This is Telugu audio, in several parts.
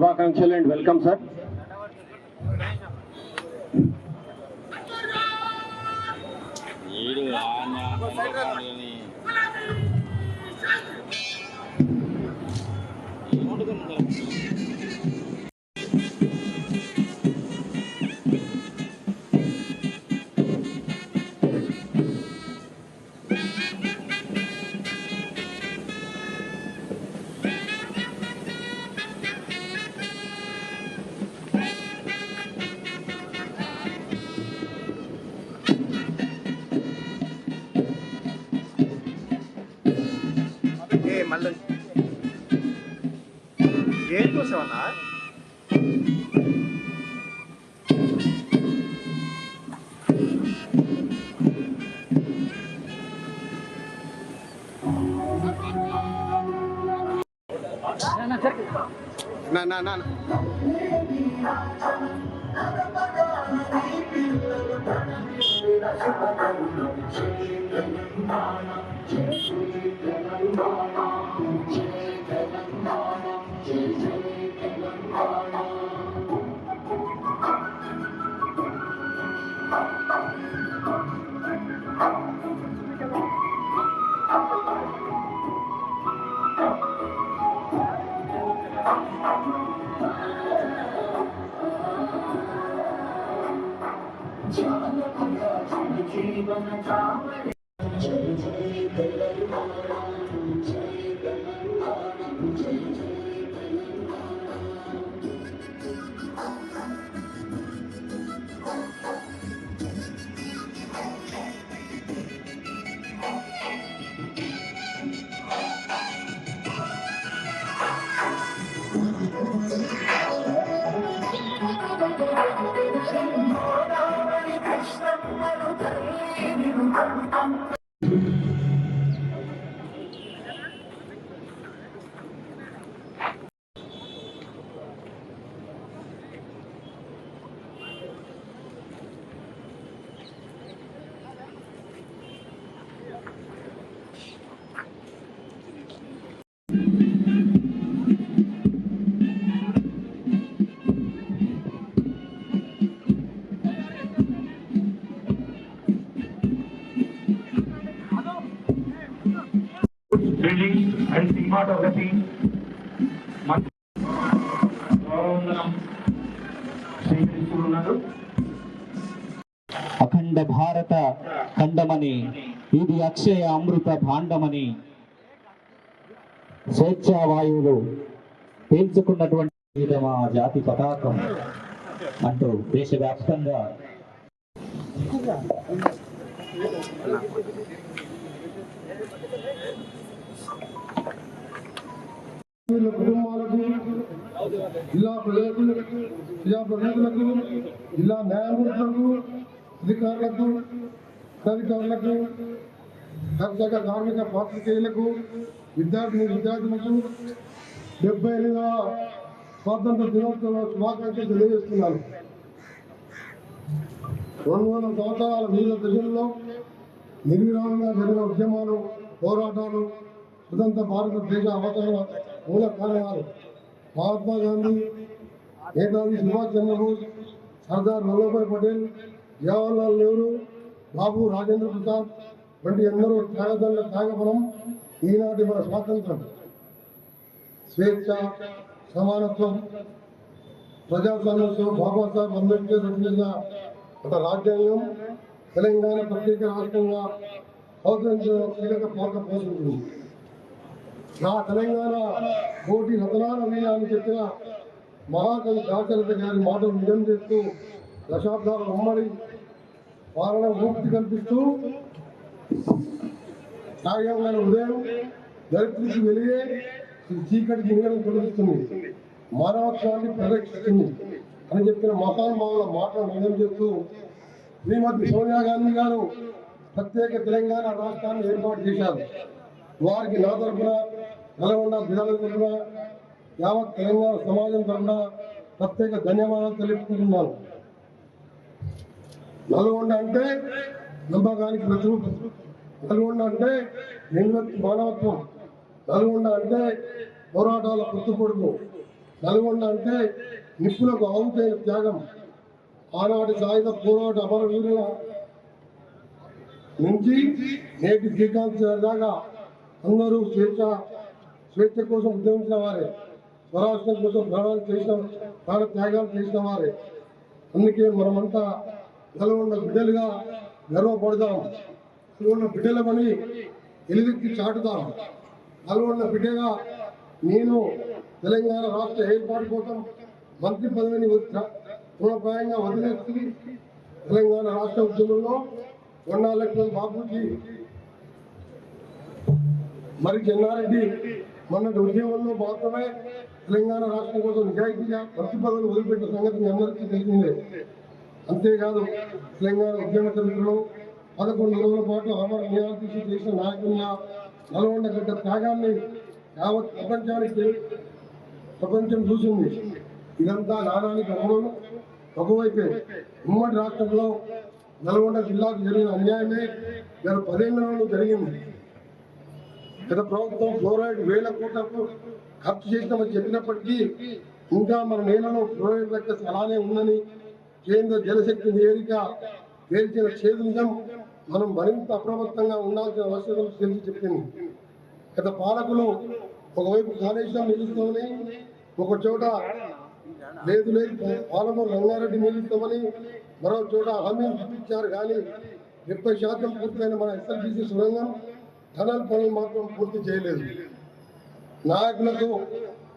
శుభాకాంక్షలు అండ్ వెల్కమ్ సార్. మళ్ళీ ఏం చూసావన్నా? నా and cinematography. అఖండ భారత ఖండమని ఇది అక్షయ అమృత భాండమని స్వేచ్ఛావాయువులు పీల్చుకున్నటువంటి మా జాతి పతాకం అంటూ దేశవ్యాప్తంగా కుటుంబాలకు, జిల్లా ప్రజలకు, ప్రజాప్రతినిధులకు, జిల్లా న్యాయమూర్తులకు, అధికారులకు, అధికారులకు, కర్షక కార్మిక పాత్రికేయులకు, విద్యార్థులకు 78వ స్వాతంత్ర దినోత్సవ శుభాకాంక్షలు తెలియజేస్తున్నాను. 200 సంవత్సరాల వివిధ దశల్లో నిర్విరామంగా జరిగిన ఉద్యమాలు, పోరాటాలు, స్వతంత్ర భారతదేశ అవతరణ మూల కారణాలు మహాత్మా గాంధీ, నేతాజీ సుభాష్ చంద్రబోస్, సర్దార్ వల్లభాయ్ పటేల్, జవహర్లాల్ నెహ్రూ, బాబు రాజేంద్ర ప్రసాద్ వంటి ఎందరో త్యాగదల త్యాగఫలం ఈనాటి మన స్వాతంత్రం. స్వేచ్ఛ, సమానత్వం, ప్రజాస్వామ్యంతో బాబాసాహెబ్ అంబేద్కర్ రచించిన ఒక రాజ్యాంగం తెలంగాణ ప్రత్యేక రాష్ట్రంగా అవతరించడం కీలక పాత్ర పోషించింది. నా తెలంగాణ కోటి రతనాల వీణ అని చెప్పిన మహాకవి దాశరథ గారి మాటలు నిజం చేస్తూ దశాబ్దాల ఉమ్మడి పాలన ముక్తి కల్పిస్తూ తెలంగాణ ఉదయం దరిద్రికి వెలిగే చీకటికి నీడను తొలగిస్తుంది, మానవత్వాన్ని పరిరక్షిస్తుంది అని చెప్పిన మహానుభావుల మాటలు నిజం చేస్తూ శ్రీమతి సోనియా గాంధీ గారు ప్రత్యేక తెలంగాణ రాష్ట్రాన్ని ఏర్పాటు చేశారు. వారికి నా తరఫున, నల్గొండ జిల్లాల తరఫున, యావత్ తెలంగాణ సమాజం తరఫున ప్రత్యేక ధన్యవాదాలు తెలుపుకుంటున్నాను. నల్గొండ అంటే నమ్మకానికి ప్రతిరూపం, నల్గొండ అంటే మానవత్వం, నల్గొండ అంటే పోరాటాల పుట్టుకొడుకు, నల్గొండ అంటే నిప్పులకు ఆవుతైన త్యాగం. ఆనాటి సాయుధ పోరాట అమరవీరుల నుంచి నేటి శ్రీకాంత్ దాకా అందరూ స్వేచ్ఛ కోసం ఉద్యమించిన వారే, స్వరాష్ట్రం కోసం ప్రాణ త్యాగాలు చేసిన వారే. అందుకే మనమంతా నల్గొండ బిడ్డలుగా గర్వపడదాం, నల్గొండ బిడ్డలమని ఎలుగెత్తి చాటుదాం. నల్గొండ బిడ్డగా నేను తెలంగాణ రాష్ట్ర ఏర్పాటు కోసం మంత్రి పదవిని తృణప్రాయంగా వదిలేసి తెలంగాణ రాష్ట్ర ఉద్యమంలో కొండాలక్ష్మణ్ బాబుజీ మరి చెన్నారెడ్డి మొన్నటి ఉద్యమంలో మాత్రమే తెలంగాణ రాష్ట్రం కోసం నిజాయితీగా మంత్రి పదవులు వదిలిపెట్టిన సంగతి మీ అందరికీ తెలిసిందే. అంతేకాదు తెలంగాణ ఉద్యమ చరిత్రలో 11 రోజుల పాటు అమర నిరాదీక్ష చేసిన నాయకునిగా నల్గొండ గడ్డ త్యాగాన్ని యావత్ ప్రపంచం చూసింది. ఇదంతా నానానికి అనుభవం. ఒకవైపే ఉమ్మడి రాష్ట్రంలో నల్గొండ జిల్లాకు జరిగిన అన్యాయమే గత 10 ఏళ్లలో జరిగింది. గత ప్రభుత్వం ఫ్లోరైడ్ 1000 కోట్లకు ఖర్చు చేసినామని చెప్పినప్పటికీ ఇంకా మన నేలలో ఫ్లోరైడ్ లెక్క అలానే ఉందని కేంద్ర జలశక్తి నివేదిక తేల్చిన చేదు నిజం మనం మరింత అప్రమత్తంగా ఉండాల్సిన అవసరం తెలిసి చెప్పింది. గత పాలకులు ఒకవైపు కాళేశ్వరం నిలుస్తామని, ఒక చోట లేదు పాలమూరు రంగారెడ్డి నిలుస్తామని, మరో చోట హామీలు చూపించారు. కానీ 70% పూర్తయిన మన ఎస్ఎల్బీసీ సొరంగం టనల్ పనులు మాత్రం పూర్తి చేయలేదు. నాయకులకు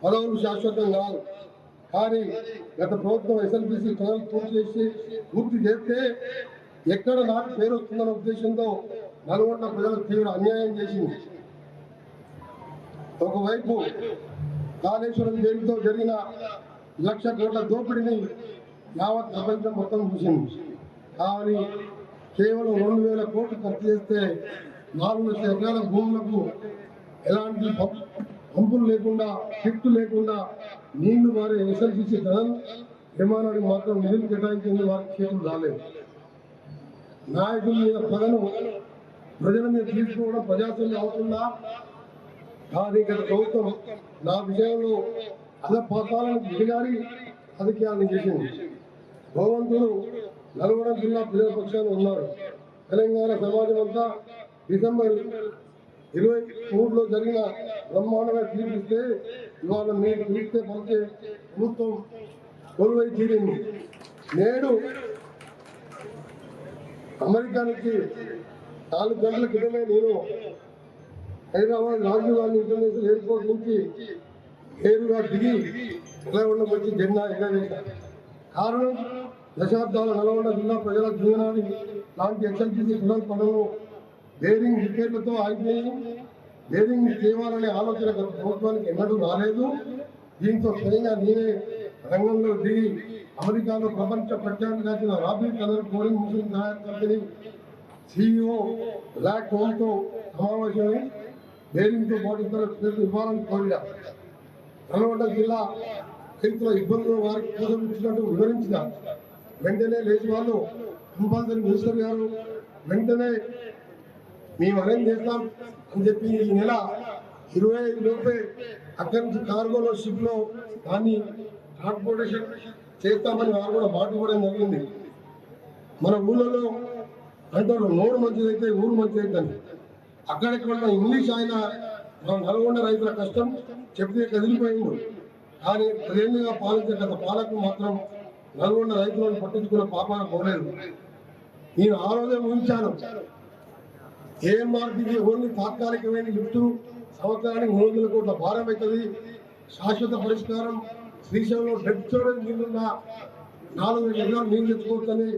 పదవులు శాశ్వతం కాదు, కానీ గత ప్రభుత్వం ఎస్ఎల్బీసీ టనల్ పూర్తి చేస్తే ఎక్కడ నాకు పేరు వస్తుందన్న ఉద్దేశంతో నల్గొండ ప్రజలకు తీవ్ర అన్యాయం చేసింది. ఒకవైపు కాళేశ్వరం పేరుతో జరిగిన 1,00,000 కోట్ల దోపిడీని యావత్ ప్రపంచం మొత్తం చూసింది. కానీ కేవలం 2,000 కోట్లు ఖర్చు చేస్తే 4 లక్షల ఎకరాల భూములకు ఎలాంటి పంపులు లేకుండా, షిఫ్ట్ లేకుండా నీళ్లు మారే ఎస్ఎల్బీసీ టనల్ నిర్మాణానికి మాత్రం నిధులు కేటాయించింది వారికి చేతులు రాలేదు. నాయకుల మీద ప్రజల మీద తీసుకోవడం ప్రజాస్వామ్యం అవుతుందా? కానీ గత ప్రభుత్వం నా విషయంలో అధపాతాలను దిగజారి అధికారాన్ని చేసింది. భగవంతుడు నల్గొండ జిల్లా ప్రజల పక్షాన్ని ఉన్నారు. తెలంగాణ సమాజం అంతా డిసెంబర్ 23లో జరిగిన బ్రహ్మాండంగా తీర్పిస్తే ఇవాళ మీరు తీర్చే పలికే ప్రభుత్వం కొలువై తీరింది. నేడు అమెరికా నుంచి 4 గంటల క్రితమే నేను హైదరాబాద్ రాజీవ్ గాంధీ ఇంటర్నేషనల్ ఎయిర్పోర్ట్ నుంచి నేరుగా దిగి నల్గొండకు వచ్చి జెండా ఎగరవేశాను. కారణం దశాబ్దాల నల్గొండ జిల్లా ప్రజల జీవనాన్ని లాంటి ఎస్ఎల్బీసీ టనల్ పనులు బేరింగ్ రిపేర్లతో ఆగిపోయి బేరింగ్ తేవాలనే ఆలోచన గత ప్రభుత్వానికి ఎన్నడూ రాలేదు. దీంతో స్వయంగా నేనే రంగంలో దిగి అమెరికాలో ప్రపంచ ప్రఖ్యాతిగాంచిన రాబిన్ టనల్ కోరింగ్ మిషన్ తయారు కంపెనీ CEO బ్లాక్ హోమ్తో సమావేశమై బేరింగ్తో పాటు ఇతర పేర్లు ఇవ్వాలని కోరిన నల్గొండ జిల్లా రైతుల ఇబ్బందులు వారికి కోసం ఇచ్చినట్టు వివరించిన వెంటనే లేచి వాళ్ళు కంపల్సరీ మినిస్టర్ గారు వెంటనే మేము అరేంజ్ చేస్తాం అని చెప్పి ఈ నెల 25 లోపే అక్కడి నుంచి కార్గోలో షిప్లో దాన్ని ట్రాన్స్పోర్టేషన్ చేస్తామని వారు కూడా మాట ఇవ్వడం జరిగింది. మన ఊళ్ళలో అంటారు నోరు మంచిదైతే ఊరు మంచిదైతే. అక్కడెక్కడ ఇంగ్లీష్ ఆయన మన నల్గొండ రైతుల కష్టం చెప్తే కదిలిపోయింది. కానీ 10 ఏళ్ళుగా పాలించే గత పాలకు మాత్రం నల్గొండ రైతులను పట్టించుకున్న పాపాన పోలేదు. నేను ఆ రోజే ఊహించాను, ఏఎంఆర్టీకి ఓన్లీ తాత్కాలికమైన లిఫ్ట్ సంవత్సరానికి 300 కోట్ల భారం అవుతుంది, శాశ్వత పరిష్కారం శ్రీశైలంలో డెడ్ స్టోరేజ్ నీళ్ళున్న 4,000 ఎకరాలు నీళ్ళు తెచ్చుకోవచ్చని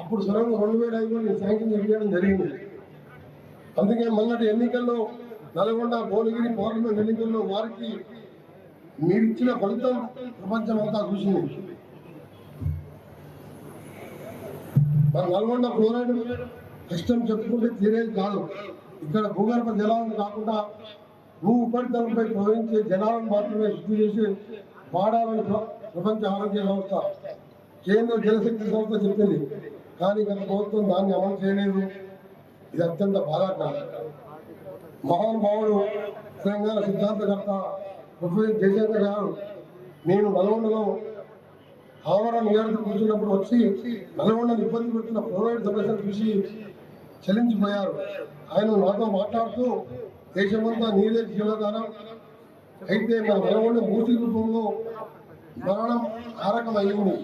అప్పుడు సొరంగం 2005లో నేను శాంక్షన్ చేయడం జరిగింది. అందుకే మొన్నటి ఎన్నికల్లో నల్గొండ భువనగిరి పార్లమెంట్ ఎన్నికల్లో వారికి మీరిచ్చిన ఫలితం ప్రపంచం అంతా చూసింది. మన నల్గొండ ఫ్లోరైడ్ కష్టం చెప్పుకుంటే తీరేది కాదు. ఇక్కడ భూగర్భ జలాలను కాకుండా భూ ఉపరితలంపై ప్రవహించే జలాలను మాత్రమే శుద్ధి చేసి వాడాలని ప్రపంచ ఆరోగ్య సంస్థ, కేంద్ర జలశక్తి సంస్థ చెప్పింది. కానీ గత ప్రభుత్వం దాన్ని అమలు చేయలేదు. ఇది అత్యంత బాధాకరం. మహానుభావుడు తెలంగాణ సిద్ధాంతకర్త ప్రొఫెసర్ జయశంకర్ గారు నేను నల్గొండలో ఆవరణ నియోజకవర్గం కూర్చున్నప్పుడు వచ్చి నల్గొండను ఇబ్బంది పెట్టిన ప్రైవేట్ సమస్యలు చూసి చలించిపోయారు. ఆయన నాతో మాట్లాడుతూ దేశమంతా నీరే జీవధారం, అయితే మన నల్గొండ మూర్తి రూపంలో మరణం కారకమైంది.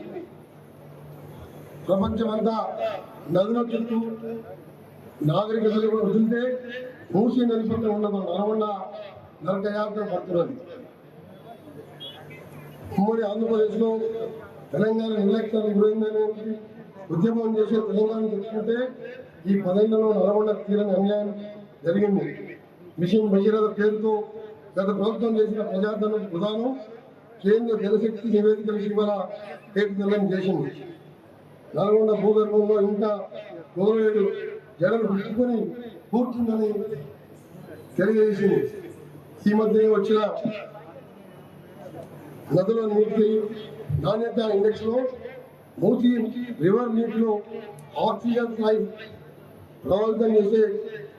ప్రపంచమంతా నదుల చుట్టూ నాగరికతలు వదిలితే మూసి నది పక్కన ఉన్న నల్గొండ నరకయాత్ర పడుతున్నది. ఉమ్మడి ఆంధ్రప్రదేశ్లో తెలంగాణ నిర్లక్ష్యానికి గురైందని ఉద్యమం చేసే తెలంగాణ తెచ్చుకుంటే ఈ 10 ఏళ్లలో నల్గొండ తీరని అన్యాయం జరిగింది. మిషన్ భగీరథ పేరుతో గత ప్రభుత్వం చేసిన ప్రజాధనం విధానం కేంద్ర జలశక్తి నివేదికల శివర పేరుదలం చేసింది. నల్గొండ భూగర్భంలో ఇంకా 107 జడలు పెట్టుకుని కూర్చుందని తెలియజేసింది. ఈ మధ్య వచ్చిన నదుల నీటి నాణ్యత ఇండెక్స్ లో మూసి రివర్ నీటిలో ఆక్సిజన్ స్థాయి ప్రభావితం చేసే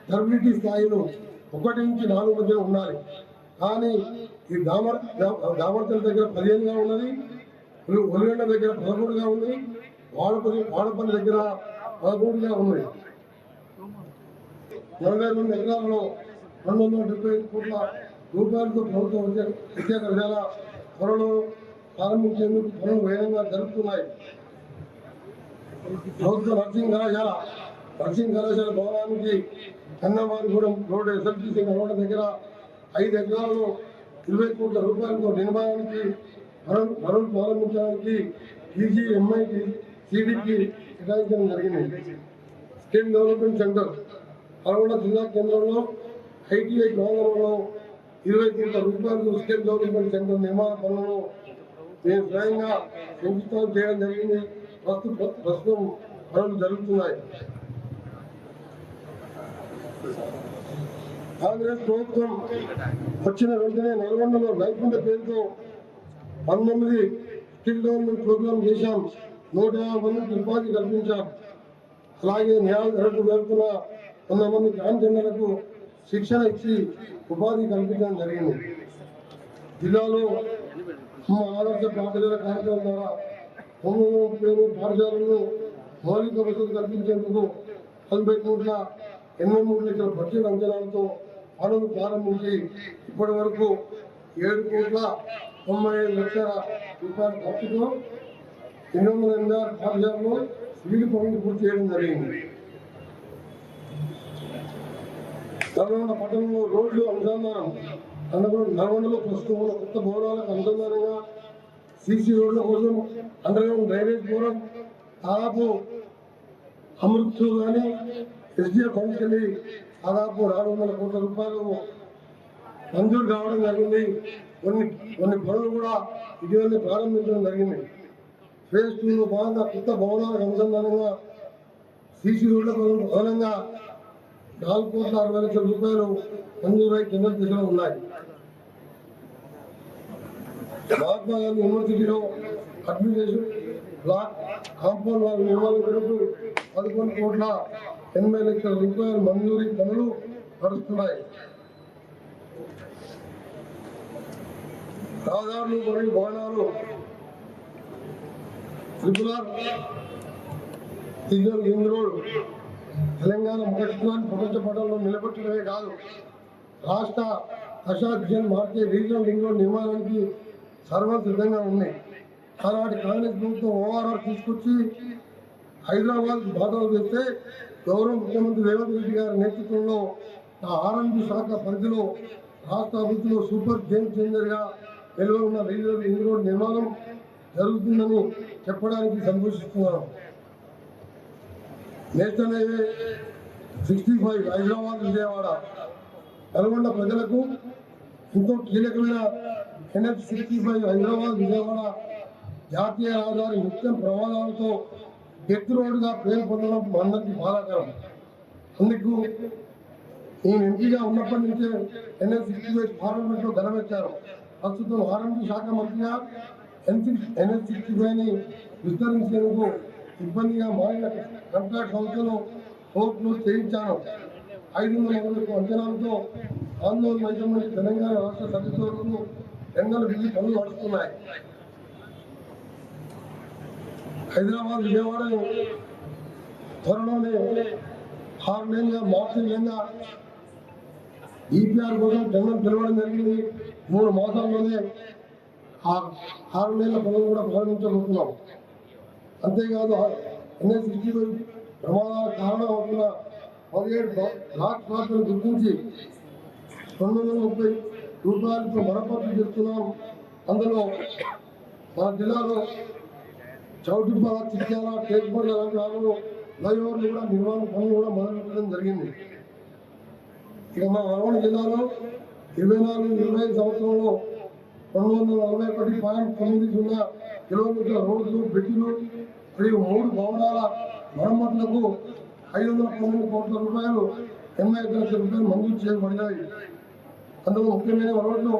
టర్బిడిటీ స్థాయిలో 1 నుంచి 4 మధ్య ఉండాలి. కానీ ఈ దామర్తల దగ్గర 15గా ఉన్నది, ఒలిగొండ దగ్గర 13గా ఉంది, వాడపల్లి దగ్గర 13గా ఉంది. 42 ఎకరాలలో 275 కోట్ల రూపాయలతో ప్రభుత్వం ప్రత్యేక విధాల త్వరలో ప్రారంభించేందుకు పనులు వేగంగా జరుపుతున్నాయి. ప్రభుత్వ నర్సింగ్ కళాశాల భవనానికి కన్నవారిగూడెం రోడ్డు ఎస్ఎల్టీసీ నల్గొండ దగ్గర 5 ఎకరాలలో 20 కోట్ల రూపాయలతో నిర్మాణానికి పనులు ప్రారంభించడానికి ఈజీ ఎంఐకి సిడికి కేటాయించడం జరిగింది. స్కిల్ డెవలప్మెంట్ సెంటర్ నల్గొండ జిల్లా కేంద్రంలో ఐటీఐ ప్రాంగణంలో 20 కోట్ల రూపాయలు స్కిల్ డెవలప్మెంట్ సెంటర్ నిర్మాణ పనులను నేను స్వయంగా శంకుస్థాపన చేయడం జరిగింది. ప్రస్తుతం పనులు జరుగుతున్నాయి. కాంగ్రెస్ ప్రభుత్వం వచ్చిన వెంటనే నల్గొండలో నైపుణ్య పేరుతో 19 స్కిల్ డెవలప్మెంట్ ప్రోగ్రాం చేశాం. 150 మందికి ఉపాధి కల్పించాం. అలాగే న్యాయాలకు వెళ్తున్న 100 మంది ట్రాన్స్జెండర్లకు శిక్షణ ఇచ్చి ఉపాధి కల్పించడం జరిగింది. జిల్లాలో ఆదర్శ పాఠశాల కార్యక్రమం ద్వారా 930 పాఠశాలలను మౌలిక వసతులు కల్పించేందుకు 40 కోట్ల 83 లక్షల బడ్జెట్ అంచనాలతో పనులు ప్రారంభించి ఇప్పటి వరకు 7 కోట్ల 95 లక్షల రూపాయల ఖర్చుతో 886 పాఠశాలలో వీలు పనులు పూర్తి చేయడం జరిగింది. నల్గొండ పట్టణంలో రోడ్లు అనుసంధానం నల్గొండలో ప్రస్తుతం ఉన్న కొత్త భవనాలకు అనుసంధానంగా సీసీ రోడ్ల కోసం అండర్గ్రౌండ్ డ్రైనేజ్ పూరం దాదాపు అమృత్ కానీ ఎస్డిఎఫ్ ఫండ్స్ వెళ్ళి దాదాపు 400 కోట్ల రూపాయలు మంజూరు కావడం జరిగింది. కొన్ని పనులు కూడా ఇటీవలే ప్రారంభించడం జరిగింది. ఫేజ్ 2లో భాగంగా కొత్త భవనాలకు అనుసంధానంగా సీసీ రోడ్ల పనులు ప్రధానంగా 4 కోట్ల 60 లక్షల రూపాయలు మంజూరై కేంద్ర దిశలో ఉన్నాయి. మహాత్మా గాంధీ యూనివర్సిటీలో అడ్మినిస్ట్రేషన్ బ్లాక్ కాంపౌండ్ వాల్ నిర్మాణం కొరకు 11 కోట్ల 80 లక్షల రూపాయలు మంజూరీ పనులు నడుస్తున్నాయి. రహదారులు మరియు భవనాలు త్రిపురార్ రీజనల్ రింగ్ రోడ్ తెలంగాణ ముఖ్యత్వాన్ని ప్రపంచ పటంలో నిలబెట్టడమే కాదు, రాష్ట్ర దశాబ్దం మార్చే రీజనల్ రింగ్ రోడ్ నిర్మాణానికి సర్వం సిద్ధంగా ఉన్నాయి. ఆనాటి కాంగ్రెస్ ప్రభుత్వం ఓఆర్ఆర్ తీసుకొచ్చి హైదరాబాద్ బాధలు చేస్తే గౌరవ ముఖ్యమంత్రి రేవంత్ రెడ్డి గారి నేతృత్వంలో ఆర్ఎండ్బి శాఖ పరిధిలో రాష్ట్ర అభివృద్ధిలో సూపర్ గేమ్ చేంజర్గా నిల్వ ఉన్న రీజనల్ రింగ్ రోడ్ నిర్మాణం జరుగుతుందని చెప్పడానికి సంతోషిస్తున్నాను. నేషనల్ హైవే 65 హైదరాబాద్ విజయవాడ నల్గొండ ప్రజలకు ఎంతో కీలకమైన NH 65 హైదరాబాద్ విజయవాడ జాతీయ రహదారి నిత్యం ప్రమాదాలతో డెత్ రోడ్డుగా పేరు పొందడం అందరికీ బాధాకరం. అందుకు నేను ఎంపీగా ఉన్నప్పటి నుంచే NH 65 పార్లమెంట్లో గడవెచ్చారు. ప్రస్తుతం ఆర్ఎండ్బి శాఖ మంత్రిగా NH 65ని విస్తరించేందుకు ఇబ్బందిగా మారిన కాంట్రాక్ట్ సంస్థలు కోర్టును చేయించాను. 500 అంచనాలతో ఆందోళన మంచి తెలంగాణ రాష్ట్ర సభ్యులకు ఎండలు బిల్లి పనులు నడుస్తున్నాయి. హైదరాబాద్ విజయవాడ త్వరలోనే 6 నెలలుగా మార్చి నెల ఈపీఆర్ కోసం టెండర్ పిలవడం జరిగింది. 3 మాసాల్లోనే 6 నెలల పనులు కూడా ప్రారంభించబోతున్నాం. అంతేకాదు NH-60 ప్రమాదాల కారణం అవుతున్న 17 బ్లాక్ ప్లాట్లను గుర్తించి 230 రూపాయలతో మరమ్మతు చేస్తున్నాం. అందులో మన జిల్లాలో చౌటుప్పల, చిట్యాల, టేక్పల్లి రంగాల్లో ఫ్లైఓవర్లు కూడా నిర్మాణ పనులు కూడా మొదలుపెట్టడం జరిగింది. ఇక మా నల్గొండ జిల్లాలో 24-25 సంవత్సరంలో 241.90 కిలోమీటర్ల రోడ్లు, బ్రిడ్జిలు మరియు 3 భవనాల మరమ్మతులకు 512 కోట్ల రూపాయలు 85 లక్షల రూపాయలు మంజూరు చేయబడినాయి. అందులో ముఖ్యమైన రోడ్లు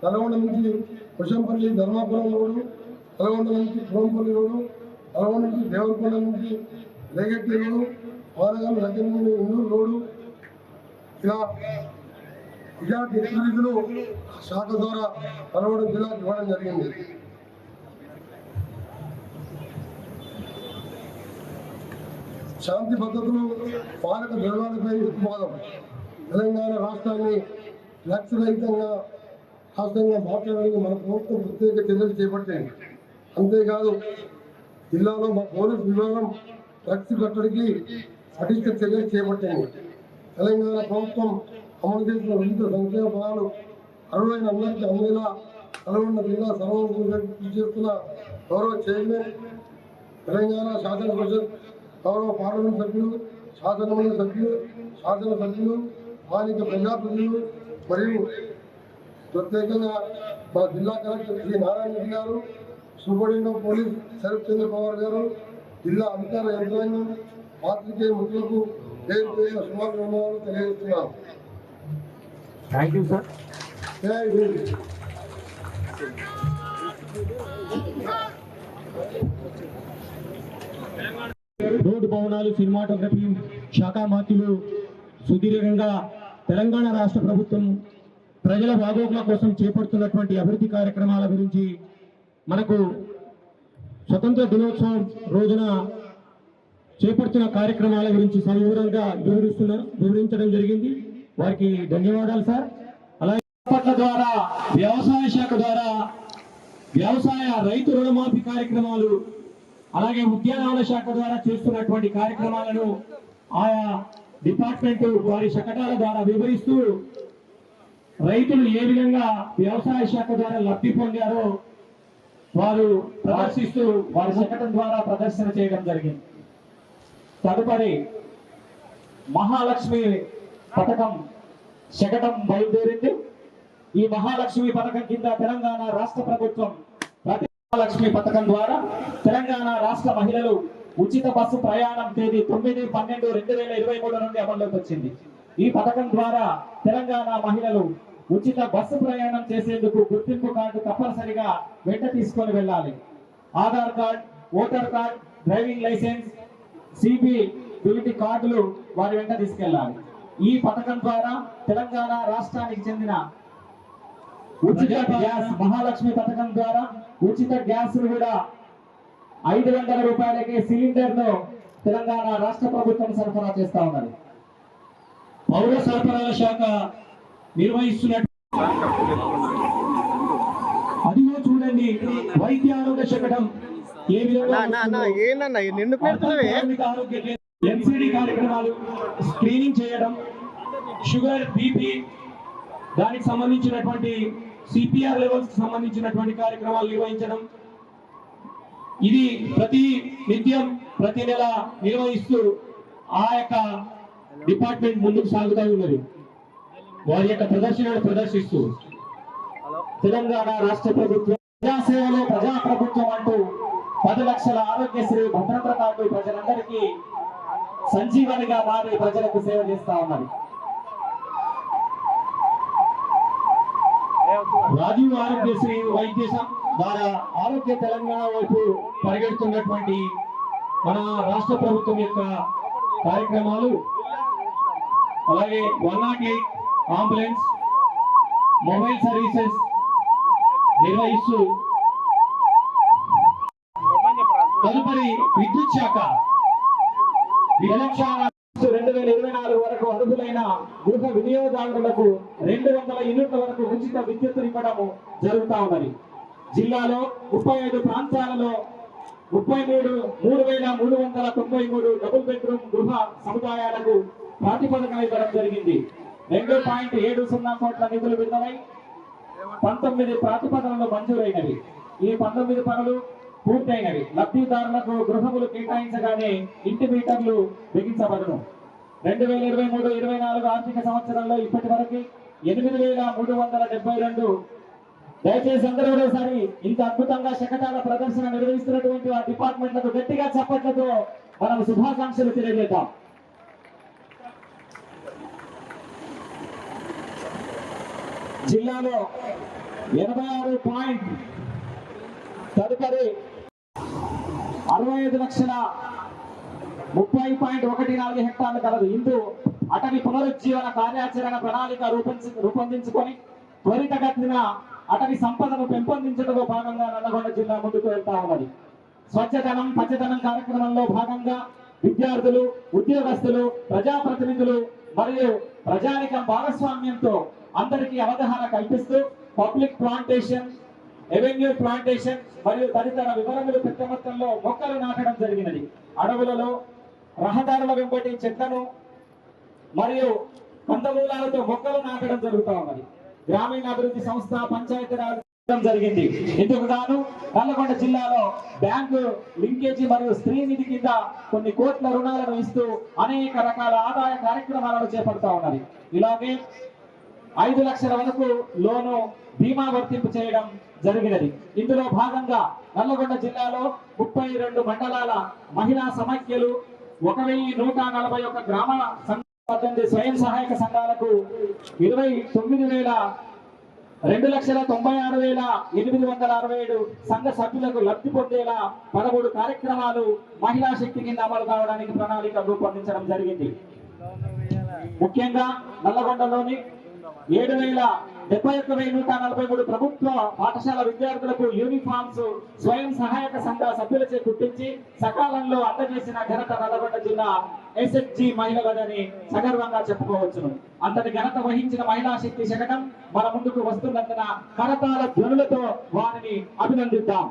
నల్గొండ నుంచి కుషంపల్లి ధర్మాపురం రోడ్డు, నల్గొండ నుంచి పురంపల్లి రోడ్డు, నల్గొండ నుంచి దేవరకొండ నుంచి రేగెట్టి రోడ్డు, వారగాం దగ్గర నుండి ఇందూరు రోడ్డు. ఇలా ఇలాంటి నిధులు శాఖ ద్వారా నల్గొండ జిల్లాకు ఇవ్వడం జరిగింది. శాంతి భద్రతలు, పాలక ద్రవ్యాలపై ఉత్పాదం తెలంగాణ రాష్ట్రాన్ని లక్ష్యరహితంగా రాష్ట్రంగా మార్చడానికి మన ప్రభుత్వం ప్రత్యేక చర్యలు చేపట్టింది. అంతేకాదు జిల్లాలో మా పోలీస్ విభాగం డ్రగ్స్ కట్టడికి పటిష్ట చర్యలు చేపట్టింది. తెలంగాణ ప్రభుత్వం అమలు చేసిన వివిధ సంక్షేమ పథకాలు అర్హులైన అందరికీ అందేలా నల్గొండ జిల్లా సర్వోపరి చేస్తున్న గౌరవ చైర్మన్, తెలంగాణ శాసన పరిషత్ గౌరవ పార్లమెంట్ సభ్యులు, శాసనమండలి సభ్యులు, శాసనసభ్యులు, స్థానిక ప్రజాప్రతినిధులు మరియు ప్రత్యేకంగా మా జిల్లా కలెక్టర్ శ్రీ నారాయణ రెడ్డి గారు, సూపరింటెండెంట్ ఆఫ్ పోలీస్ శరత్ చంద్ర పవార్ గారు, జిల్లా అధికార యంత్రాంగం, పాత్రికేయ మిత్రులకు పేరు పేరున శుభాకాంక్షలు తెలియజేస్తున్నాను. Thank you, sir. జై హింద్. రోడ్డు భవనాలు, సినిమాటోగ్రఫీ శాఖ మంత్రులు సుదీర్ఘంగా తెలంగాణ రాష్ట్ర ప్రభుత్వం ప్రజల బాగోగుల కోసం చేపడుతున్నటువంటి అభివృద్ధి కార్యక్రమాల గురించి మనకు స్వతంత్ర దినోత్సవం రోజున చేపడుతున్న కార్యక్రమాల గురించి సవివరంగా వివరించడం జరిగింది. వారికి ధన్యవాదాలు సార్. అలాగే ద్వారా వ్యవసాయ శాఖ ద్వారా వ్యవసాయ రైతు రుణమాఫీ కార్యక్రమాలు, అలాగే ఉద్యానవన శాఖ ద్వారా చేస్తున్నటువంటి కార్యక్రమాలను ఆయా డిపార్ట్మెంట్ వారి శకటాల ద్వారా వివరిస్తూ రైతులు ఏ విధంగా వ్యవసాయ శాఖ ద్వారా లబ్ధి పొందారో వారు ప్రదర్శిస్తూ వారి శకటం ద్వారా ప్రదర్శన చేయడం జరిగింది. తదుపరి మహాలక్ష్మి పథకం శకటం బయలుదేరింది. ఈ మహాలక్ష్మి పథకం కింద తెలంగాణ రాష్ట్ర ప్రభుత్వం ప్రతి మహాలక్ష్మి పథకం ద్వారా తెలంగాణ రాష్ట్ర మహిళలు ఉచిత బస్సు ప్రయాణం తేదీ 9/12/2023 నుండి అమల్లోకి వచ్చింది. ఈ పథకం ద్వారా తెలంగాణ మహిళలు ఉచిత బస్సు ప్రయాణం చేసేందుకు గుర్తింపు కార్డు తప్పనిసరిగా వెంట తీసుకొని వెళ్ళాలి. Aadhaar card, voter card, driving licence, సిబి బిలిటీ కార్డులు వారి వెంట తీసుకెళ్లాలి. ఈ పథకం ద్వారా తెలంగాణ రాష్ట్రానికి చెందిన ఉచిత గ్యాస్ మహాలక్ష్మి పథకం ద్వారా ఉచిత గ్యాస్ కూడా 500 రూపాయలకే సిలిండర్ ను తెలంగాణ రాష్ట్ర ప్రభుత్వం సరఫరా చేస్తా ఉన్నది. పౌర సరఫరాల శాఖ నిర్వహిస్తున్నట్టు అదిగో చూడండి, వైద్య ఆరోగ్య శకటం ఏ విధంగా ఎంసీడీ కార్యక్రమాలు, స్క్రీనింగ్ చేయడం, షుగర్, బీపీ దానికి సంబంధించినటువంటి సిపిఆర్ లెవెల్స్ సంబంధించినటువంటి కార్యక్రమాలు నిర్వహించడం, ఇది ప్రతి నిత్యం ప్రతి నెల నిర్వహిస్తూ ఆ యొక్క డిపార్ట్మెంట్ ముందుకు సాగుతూ ఉన్నది. వారి యొక్క ప్రదర్శనను ప్రదర్శిస్తూ తెలంగాణ రాష్ట్ర ప్రభుత్వం ప్రజాసేవలో ప్రజాప్రభుత్వం అంటూ 10 లక్షల ఆరోగ్యశ్రీ భద్రత కార్డు ప్రజలందరికీ సంజీవనిగా మారి ప్రజలకు సేవ చేస్తా ఉన్నది. రాజీవ్ ఆరోగ్యశ్రీ వైద్యం ద్వారా ఆరోగ్య తెలంగాణ వైపు పరిగెడుతున్నటువంటి మన రాష్ట్ర ప్రభుత్వం యొక్క కార్యక్రమాలు, అలాగే 108 అంబులెన్స్, మొబైల్ సర్వీసెస్, నిర్వహిస్తూ తదుపరి విద్యుత్ శాఖ తెలంగాణ 2024 వరకు అర్హులైన గృహ వినియోగదారులకు 200 యూనిట్ల వరకు ఉచిత విద్యుత్ ఇవ్వడము జరుగుతా ఉన్నది. జిల్లాలో 35 ప్రాంతాలలో 3,393 డబుల్ బెడ్రూమ్ గృహ సముదాయాలకు ప్రాతిపదికన ఇవ్వడం జరిగింది. 2.70 కోట్ల నిధులు విడుదలై 19 ప్రాతిపదనలు మంజూరైనవి. ఈ 19 పనులు పూర్తయినవి. లబ్ధిదారులకు గృహములు కేటాయించగానే ఇంటి మీటర్లు బిగించబడును. 2023-24 ఆర్థిక సంవత్సరంలో ఇప్పటి వరకు 8,372. దయచేసి అందరూ ఒకసారి ఇంత అద్భుతంగా శకటాల ప్రదర్శన నిర్వహిస్తున్నటువంటి ఆ డిపార్ట్మెంట్లకు గట్టిగా చప్పట్లతో మనం శుభాకాంక్షలు తెలియజేద్దాం. జిల్లాలో 86 పాయింట్ తదుపరి 65,30,14 హెక్టార్లు కలదు. ఇందు అటవీ పునరుజ్జీవన కార్యాచరణ ప్రణాళిక రూపొందించుకొని త్వరితగతిన అటవీ సంపదను పెంపొందించడంలో భాగంగా నల్లగొండ జిల్లా ముందుకు వెళ్తా ఉన్నది. స్వచ్ఛతనం పచ్చదనం కార్యక్రమంలో భాగంగా విద్యార్థులు, ఉద్యోగస్తులు, ప్రజాప్రతినిధులు మరియు ప్రజానికం భాగస్వామ్యంతో అందరికీ అవగాహన కల్పిస్తూ పబ్లిక్ ప్లాంటేషన్, ఎవెన్యూ ప్లాంటేషన్ మరియు తదితర వివరములు పెద్ద మొత్తంలో మొక్కలు నాటడం జరిగినది. అడవులలో రహదారుల వెంబడి చెట్లను మరియు కందమూలాలతో మొక్కలు నాటడం జరుగుతూ ఉన్నది. గ్రామీణాభివృద్ధి సంస్థ పంచాయతీరాజ్ జరిగింది. ఇందుకు గాను నల్లగొండ జిల్లాలో బ్యాంకు లింకేజీ మరియు స్త్రీ నిధి కింద కొన్ని కోట్ల రుణాలను ఇస్తూ అనేక రకాల ఆదాయ కార్యక్రమాలను చేపడతా ఉన్నది. ఇలాగే 5 లక్షల వరకు లోను బీమా వర్తింపు చేయడం జరిగినది. ఇందులో భాగంగా నల్లగొండ జిల్లాలో 32 మండలాల మహిళా సమైక్యలు, 1,141 గ్రామ 18 స్వయం సహాయక సంఘాలకు 2,96,867 సంఘ సభ్యులకు లబ్ధి పొందేలా 13 కార్యక్రమాలు మహిళా శక్తి కింద అమలు కావడానికి ప్రణాళిక రూపొందించడం జరిగింది. ముఖ్యంగా నల్లగొండలోని 7,71,143 ప్రభుత్వ పాఠశాల విద్యార్థులకు యూనిఫామ్స్ స్వయం సహాయక సంఘ సభ్యులచే కుట్టించి సకాలంలో అందజేసిన ఘనత నల్లగొండ జిల్లా ఎస్హెచ్జి మహిళలదని సగర్వంగా చెప్పుకోవచ్చును. అంతటి ఘనత వహించిన మహిళా శక్తి శకటం మన ముందుకు వస్తున్నందున కరతాళ ధ్వనులతో వారిని అభినందిద్దాం.